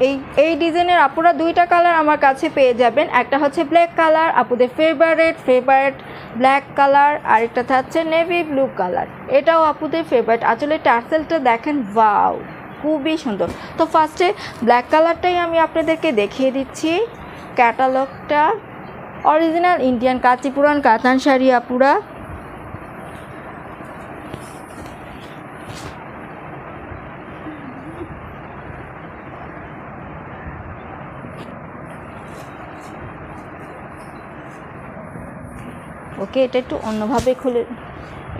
এই এই ডিজাইনের আপুরা দুইটা কালার আমার কাছে পেয়ে যাবেন। একটা হচ্ছে ব্ল্যাক কালার, আপুদের ফেভারিট ব্ল্যাক কালার, আর একটা থাকছে নেভি ব্লু কালার, এটাও আপুদের ফেভারিট। আসলে টার্সেলটা দেখেন, ওয়াও, খুবই সুন্দর। তো ফার্স্টে ব্ল্যাক কালারটাই আমি আপনাদেরকে দেখিয়ে দিচ্ছি। ক্যাটালগটা অরিজিনাল ইন্ডিয়ান কাঁচিপুরান কাতান শাড়ি আপুরা। ওকে, এটা একটু অন্যভাবে খুলে,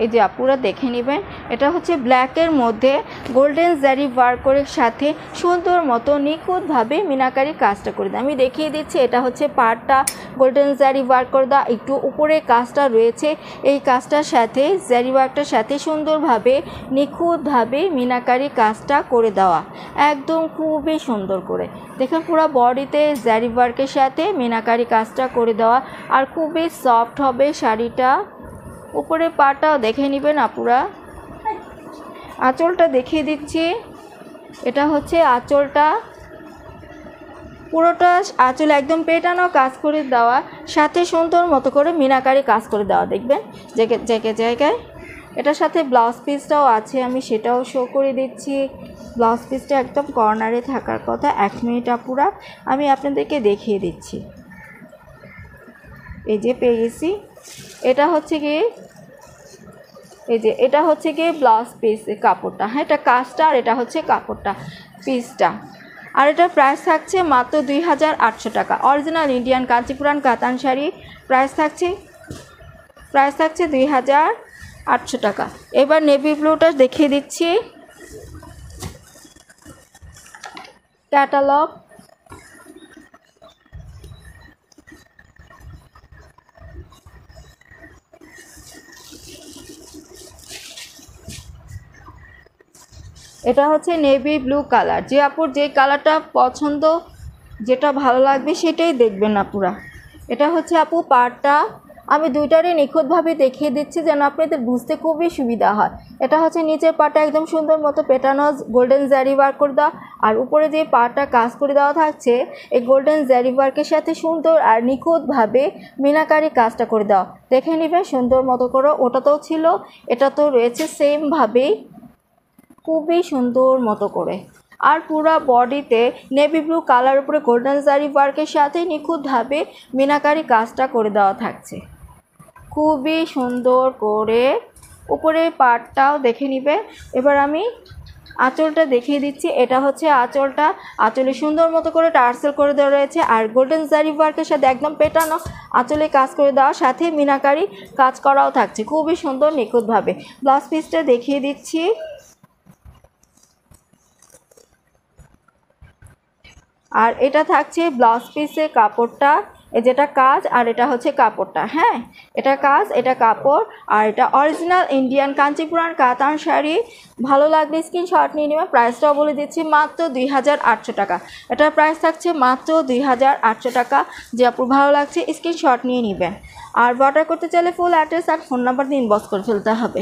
এই যে আপুরা দেখে নেবেন। এটা হচ্ছে ব্ল্যাকের মধ্যে গোল্ডেন জারি ওয়ার্কের সাথে সুন্দর মতো নিখুঁতভাবে মিনাকারি কাজটা করে দেয়। আমি দেখিয়ে দিচ্ছি, এটা হচ্ছে পাড়টা গোল্ডেন জারি ওয়ার্ক করে দেওয়া, একটু উপরে কাজটা রয়েছে, এই কাজটার সাথে জারি ওয়ার্কটার সাথে সুন্দরভাবে নিখুঁতভাবে মিনাকারি কাজটা করে দেওয়া, একদম খুবই সুন্দর করে। দেখেন পুরো বডিতে জারি ওয়ার্কের সাথে মিনাকারি কাজটা করে দেওয়া, আর খুবই সফট হবে শাড়িটা। উপরে পাটাও দেখে নেবেন আপুরা। আঁচলটা দেখিয়ে দিচ্ছি, এটা হচ্ছে আঁচলটা, পুরোটা আঁচল একদম পেটানো কাজ করে দেওয়া, সাথে সুন্দর মতো করে মিনাকারি কাজ করে দেওয়া, দেখবেন জায়গায়। এটার সাথে ব্লাউজ পিসটাও আছে, আমি সেটাও শো করে দিচ্ছি। ব্লাউজ পিসটা একদম কর্নারে থাকার কথা। 1 মিনিট আপুরা, আমি আপনাদেরকে দেখিয়ে দিচ্ছি। এই যে পেয়ে গেছি, এটা হচ্ছে কি, এই যে এটা হচ্ছে কি ব্লাউজ পিস কাপড়টা, হ্যাঁ, এটা কাজটা, আর এটা হচ্ছে কাপড়টা পিসটা। আর এটার প্রাইস থাকছে মাত্র 2800 টাকা। অরিজিনাল ইন্ডিয়ান কাঞ্চিপুরান কাতান শাড়ি, প্রাইস থাকছে 2800 টাকা। এবার নেভি ব্লুটা দেখিয়ে দিচ্ছি। ক্যাটালগ, এটা হচ্ছে নেভি ব্লু কালার। যে আপুর যে কালারটা পছন্দ, যেটা ভালো লাগবে সেটাই দেখবেন আপুরা। এটা হচ্ছে আপু পাড়টা, আমি দুইটারই নিখুঁতভাবে দেখিয়ে দিচ্ছি যেন আপনাদের বুঝতে খুবই সুবিধা হয়। এটা হচ্ছে নিচের পাড়টা একদম সুন্দর মতো পেটানো গোল্ডেন জারি ওয়ার্ক করে দেওয়া, আর উপরে যে পাড়টা কাজ করে দেওয়া থাকছে এই গোল্ডেন জারি ওয়ার্কের সাথে সুন্দর আর নিখুঁতভাবে মিনাকারি কাজটা করে দেওয়া, দেখে নেবেন সুন্দর মতো করে। ওটাতেও ছিল, এটাতেও রয়েছে সেমভাবেই, খুবই সুন্দর মতো করে। আর পুরো বডিতে নেভি ব্লু কালার উপরে গোল্ডেন জারি ওয়ার্কের সাথে নিখুঁতভাবে মিনাকারি কাজটা করে দেওয়া থাকছে, খুবই সুন্দর করে। উপরে পাড়টাও দেখে নিবে। এবার আমি আঁচলটা দেখিয়ে দিচ্ছি। এটা হচ্ছে আঁচলটা, আঁচলে সুন্দর মতো করে টার্সেল করে দেওয়া রয়েছে, আর গোল্ডেন জারি ওয়ার্কের সাথে একদম পেটানো আঁচলে কাজ করে দেওয়া, সাথে মিনাকারি কাজ করাও থাকছে খুবই সুন্দর নিখুঁতভাবে। ব্লাউজ পিসটা দেখিয়ে দিচ্ছি। আর এটা থাকছে ব্লাউজ পিসের কাপড়টা, যেটা কাজ, আর এটা হচ্ছে কাপড়টা, হ্যাঁ, এটা কাজ, এটা কাপড়, আর এটা অরিজিনাল ইন্ডিয়ান কাঞ্চিপুরান কাতান শাড়ি। ভালো লাগলে স্ক্রিনশট নিয়ে নেবেন। প্রাইসটাও বলে দিচ্ছি, মাত্র 2800 টাকা। এটার প্রাইস থাকছে মাত্র 2800 টাকা। যে আপু ভালো লাগছে স্ক্রিনশট নিয়ে নেবেন। আর অর্ডার করতে চাইলে ফুল অ্যাড্রেস আর ফোন নাম্বার দিয়ে ইনবক্স করে ফেলতে হবে।